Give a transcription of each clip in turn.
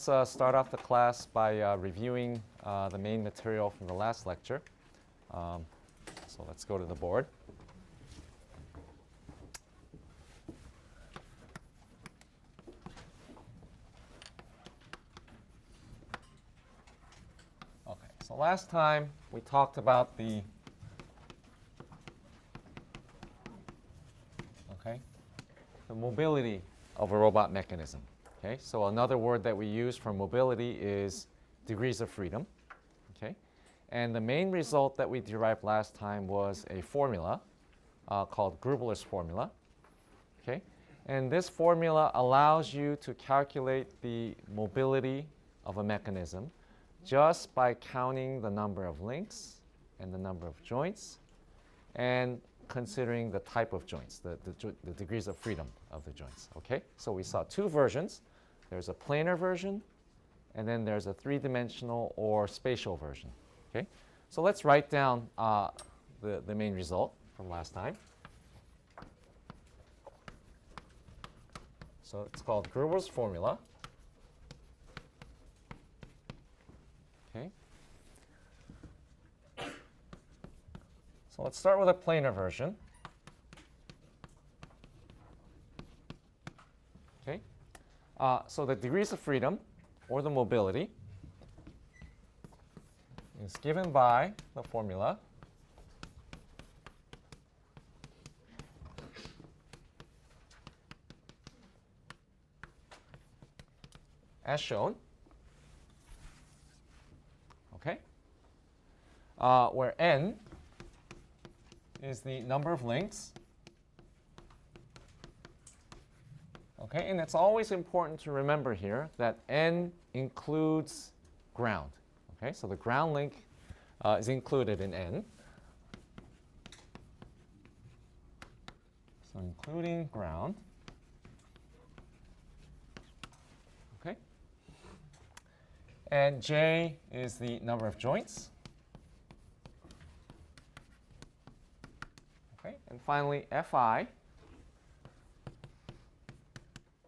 let's start off the class by reviewing the main material from the last lecture. So let's go to the board. Okay, so last time we talked about the mobility of a robot mechanism. Okay, so another word that we use for mobility is degrees of freedom. Okay, and the main result that we derived last time was a formula called Grubler's formula. Okay, and this formula allows you to calculate the mobility of a mechanism just by counting the number of links and the number of joints and considering the type of joints, the degrees of freedom of the joints. Okay, so we saw two versions. There's a planar version, and then there's a three-dimensional or spatial version. Okay, so let's write down the main result from last time. So it's called Grubler's formula. Okay. So let's start with a planar version. Okay. So the degrees of freedom, or the mobility, is given by the formula as shown. Okay. Where n is the number of links. Okay, and it's always important to remember here that n includes ground. Okay, so the ground link is included in n. So including ground. Okay. And j is the number of joints. Okay, and finally, Fi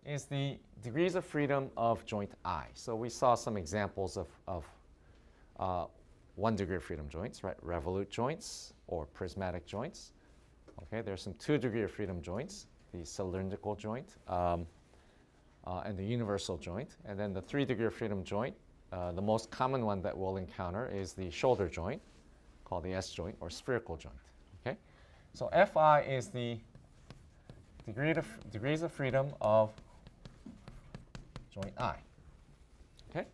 is the degrees of freedom of joint I. So we saw some examples of 1 degree of freedom joints, right? Revolute joints or prismatic joints. Okay, there's some 2 degree of freedom joints, the cylindrical joint and the universal joint. And then the 3 degree of freedom joint, the most common one that we'll encounter is the shoulder joint, called the S joint or spherical joint. Okay. So Fi is the degrees of freedom of joint I. Okay?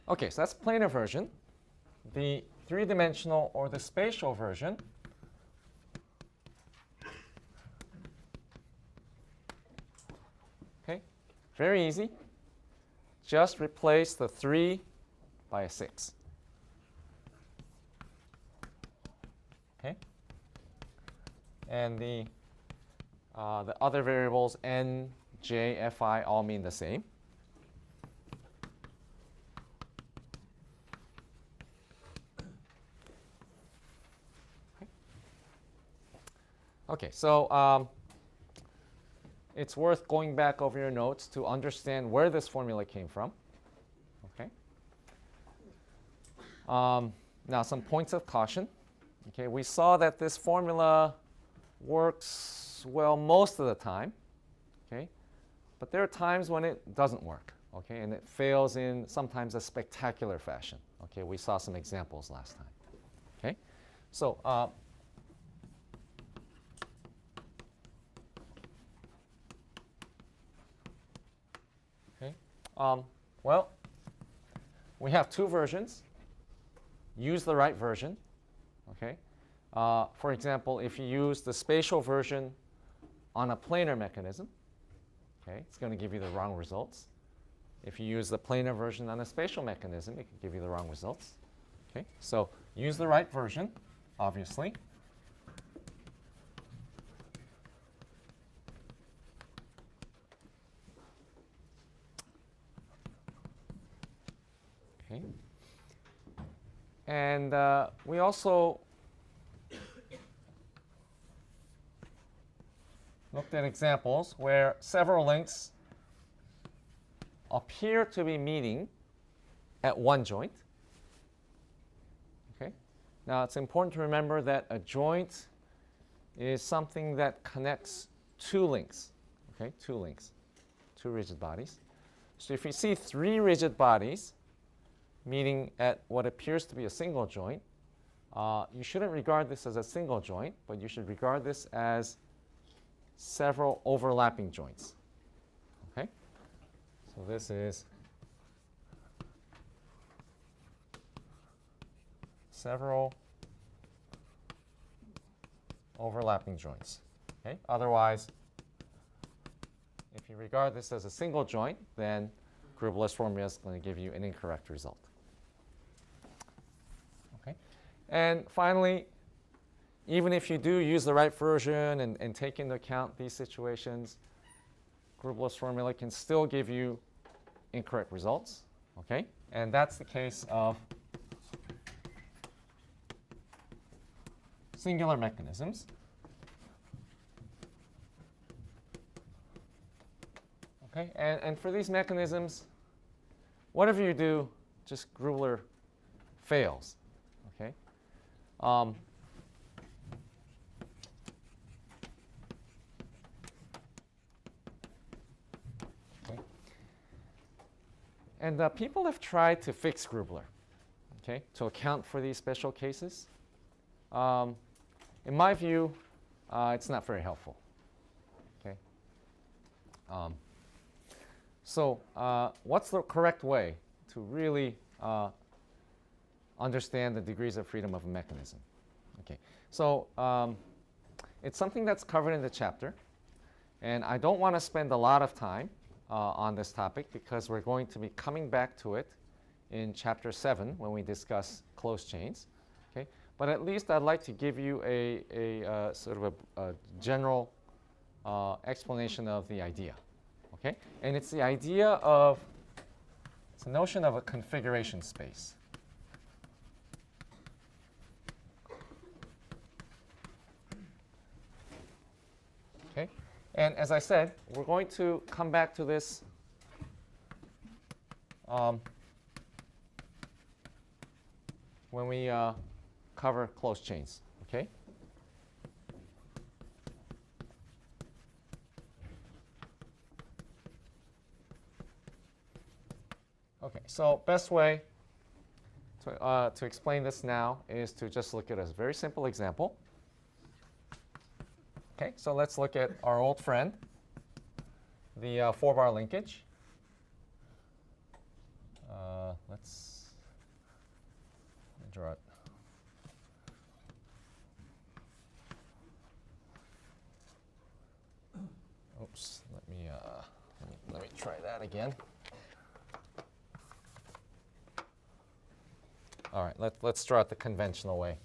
Okay, so that's planar version. The three-dimensional or the spatial version okay, very easy. Just replace the 3 by a 6. Okay? And the other variables, n, j, fi, all mean the same. Okay, so it's worth going back over your notes to understand where this formula came from. Okay. Now, some points of caution. Okay, we saw that this formula works well most of the time. Okay, but there are times when it doesn't work. Okay, and it fails in sometimes a spectacular fashion. Okay, we saw some examples last time. Okay, so well, we have 2 versions. Use the right version. Okay. For example, if you use the spatial version on a planar mechanism, okay, it's going to give you the wrong results. If you use the planar version on a spatial mechanism, it can give you the wrong results. Okay, so use the right version, obviously. Okay. And we also looked at examples where several links appear to be meeting at one joint. Okay. Now it's important to remember that a joint is something that connects two links. Okay, two links, two rigid bodies. So if you see three rigid bodies meeting at what appears to be a single joint, you shouldn't regard this as a single joint, but you should regard this as several overlapping joints. Okay? So this is several overlapping joints. Okay? Otherwise, if you regard this as a single joint, then Grubler's formula is going to give you an incorrect result. Okay? And finally, even if you do use the right version and take into account these situations, Grubler's formula can still give you incorrect results. Okay? And that's the case of singular mechanisms. Okay, and for these mechanisms, whatever you do, just Grubler fails. Okay. Okay. And people have tried to fix Grubler, okay, to account for these special cases. In my view, it's not very helpful. Okay. So what's the correct way to really understand the degrees of freedom of a mechanism? Okay, so it's something that's covered in the chapter, and I don't want to spend a lot of time on this topic because we're going to be coming back to it in chapter 7 when we discuss closed chains. Okay, but at least I'd like to give you a sort of a general explanation of the idea. Okay? And it's the idea of, it's a notion of a configuration space. Okay? And as I said, we're going to come back to this when we cover closed chains. Okay? Okay, so best way to explain this now is to just look at a very simple example. Okay, so let's look at our old friend, the 4-bar linkage. Let's draw it. Oops, let me try that again. All right, let's draw it the conventional way.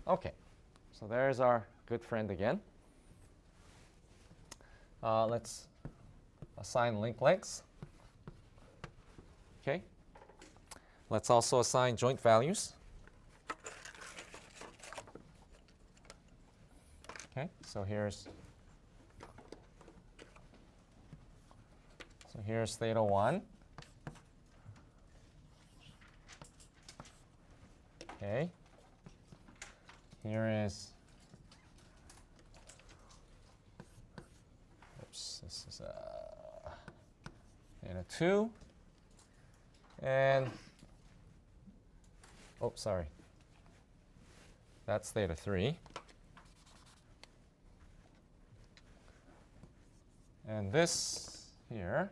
Okay, so there's our good friend again. Let's assign link lengths. Okay. Let's also assign joint values. Okay, so here's theta 1. Okay. Here is, oops, this is theta 2. And, oh, sorry. That's theta 3. And this here,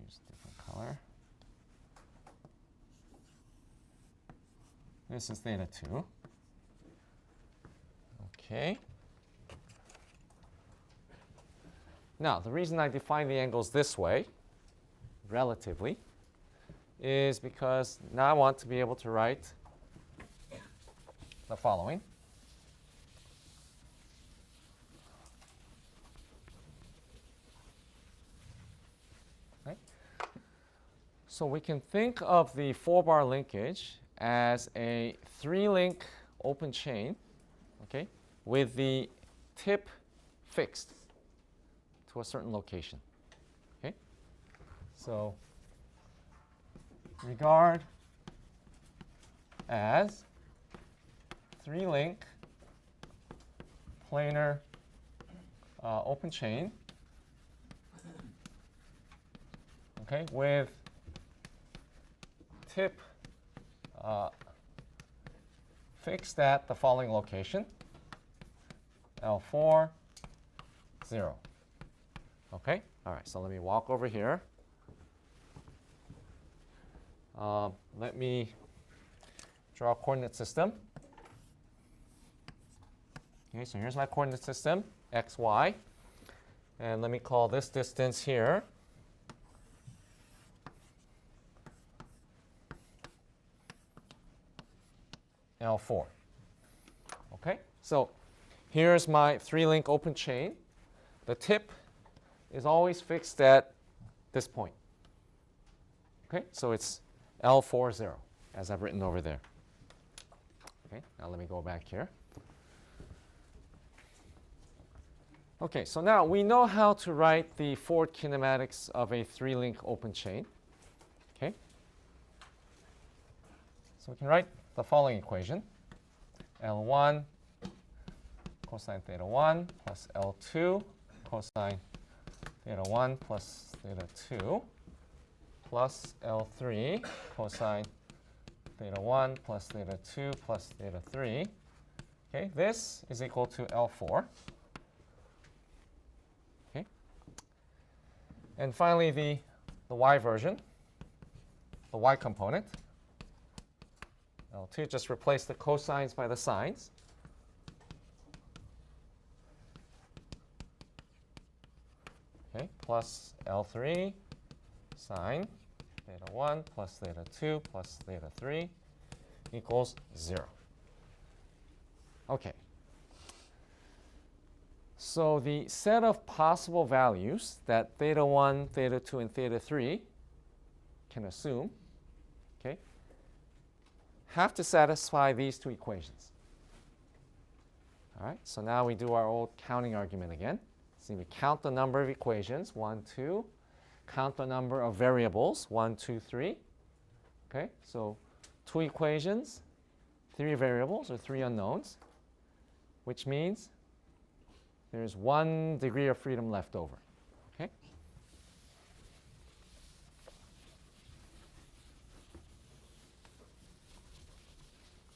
use a different color. This is theta 2. Okay. Now, the reason I define the angles this way, relatively, is because now I want to be able to write the following. Okay. So we can think of the 4-bar linkage as a 3-link open chain, okay, with the tip fixed to a certain location. Okay? So regard as 3-link planar open chain, okay, with tip fixed at the following location, L4, 0. Okay? All right, so let me walk over here. Let me draw a coordinate system. Okay, so here's my coordinate system, x, y. And let me call this distance here L4. Okay, so here's my 3-link open chain. The tip is always fixed at this point. Okay, so it's L4, 0, as I've written over there. Okay, now let me go back here. Okay, so now we know how to write the forward kinematics of a 3-link open chain. Okay, so we can write the following equation: L1 cosine theta 1 plus L2 cosine theta 1 plus theta 2 plus L3 cosine theta 1 plus theta 2 plus theta 3. Okay, this is equal to L4. Okay, and finally the y version, the y component. L2, just replace the cosines by the sines. Okay, plus L3 sine theta 1 plus theta 2 plus theta 3 equals 0. Okay. So the set of possible values that theta 1, theta 2, and theta 3 can assume, okay, have to satisfy these two equations. All right, so now we do our old counting argument again. So we count the number of equations, 1, 2. Count the number of variables, 1, 2, 3. Okay, so 2 equations, 3 variables, or 3 unknowns, which means there's 1 degree of freedom left over. Okay?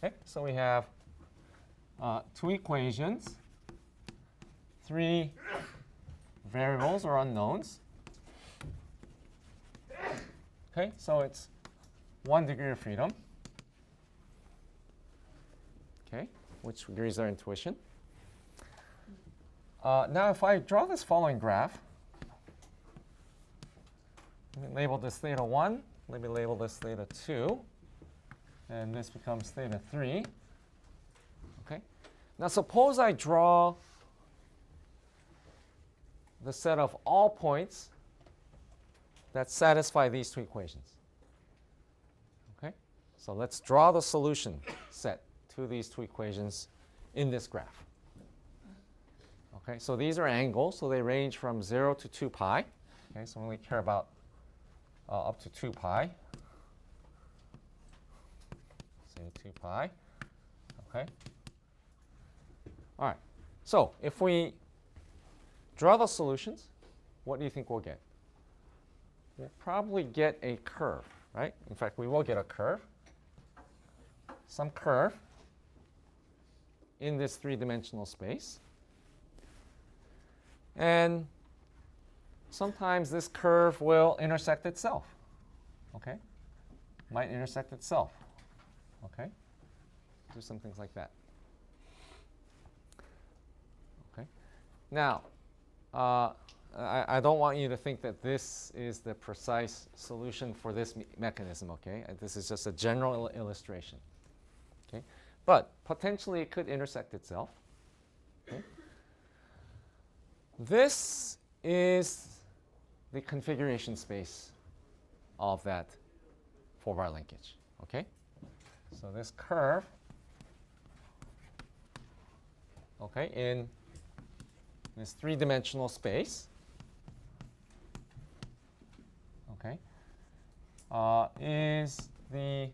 Okay, so we have 2 equations, 3 variables or unknowns. Okay, so it's 1 degree of freedom. Okay, which agrees our intuition. Now, if I draw this following graph, let me label this theta 1, let me label this theta 2, and this becomes theta 3. Okay, now suppose I draw the set of all points that satisfy these 2 equations. Okay, so let's draw the solution set to these 2 equations in this graph. Okay, so these are angles, so they range from 0 to 2 pi. Okay, so we only care about up to 2 pi. Say 2 pi. Okay. All right. So if we draw the solutions, what do you think we'll get? We'll probably get a curve, right? In fact, we will get a curve, some curve in this 3-dimensional space. And sometimes this curve will intersect itself. Okay? Might intersect itself. Okay? Do some things like that. Okay? Now, I don't want you to think that this is the precise solution for this mechanism, okay? This is just a general illustration. Okay? But potentially it could intersect itself. Okay? This is the configuration space of that 4-bar linkage. Okay? So this curve, okay, in this three-dimensional space, okay, is the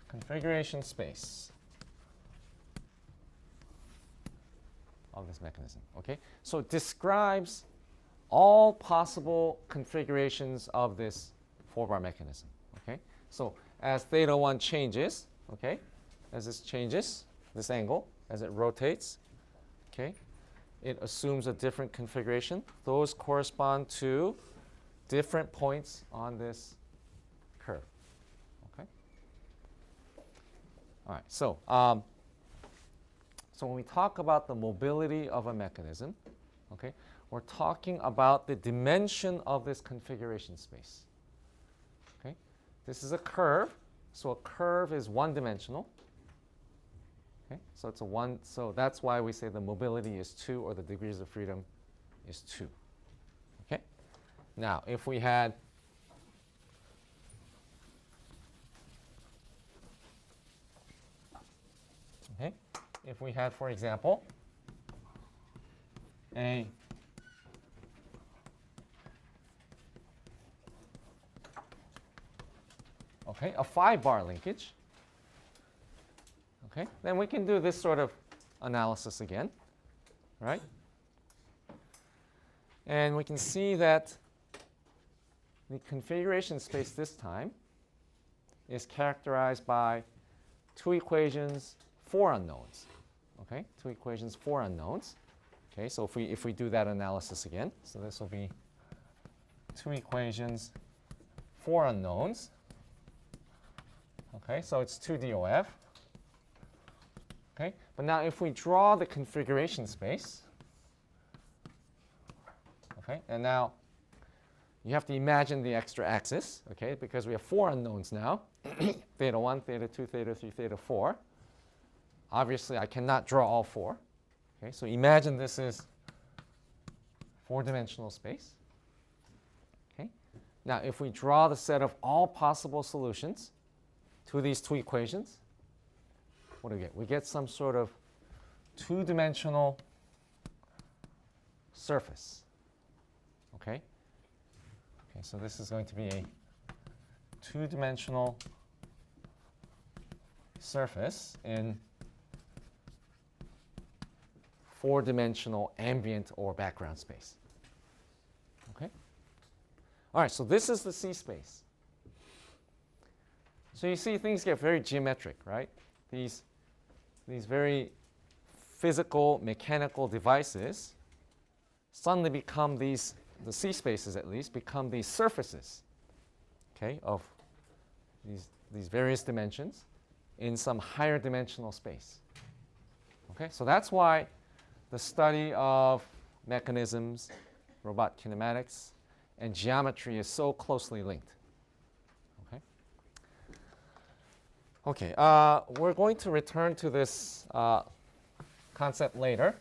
configuration space of this mechanism. Okay, so it describes all possible configurations of this 4-bar mechanism. Okay, so as theta 1 changes, okay, as this changes, this angle, as it rotates, okay, it assumes a different configuration. Those correspond to different points on this curve. Okay. All right. So, so when we talk about the mobility of a mechanism, okay, we're talking about the dimension of this configuration space. Okay. This is a curve. So a curve is one-dimensional. Okay. So it's a one. So that's why we say the mobility is 2, or the degrees of freedom is 2. Okay. Now, if we had for example, a okay, a 5-bar linkage, okay, then we can do this sort of analysis again, right? And we can see that the configuration space this time is characterized by 2 equations, 4 unknowns. Okay, 2 equations, 4 unknowns. Okay, so if we do that analysis again, so this will be 2 equations, 4 unknowns. Okay, so it's 2 DOF. Okay, but now if we draw the configuration space, okay, and now you have to imagine the extra axis, okay, because we have 4 unknowns now, theta 1, theta 2, theta 3, theta 4. Obviously, I cannot draw all 4. Okay, so imagine this is 4-dimensional space. Okay, now if we draw the set of all possible solutions to these 2 equations, what do we get? We get some sort of 2-dimensional surface. Okay? Okay, so this is going to be a 2-dimensional surface in 4-dimensional ambient or background space. Okay? All right, so this is the C space. So you see things get very geometric, right? These very physical, mechanical devices suddenly become these, the C spaces at least, become these surfaces, okay, of these various dimensions in some higher dimensional space. Okay, so that's why the study of mechanisms, robot kinematics, and geometry is so closely linked. Okay, we're going to return to this concept later.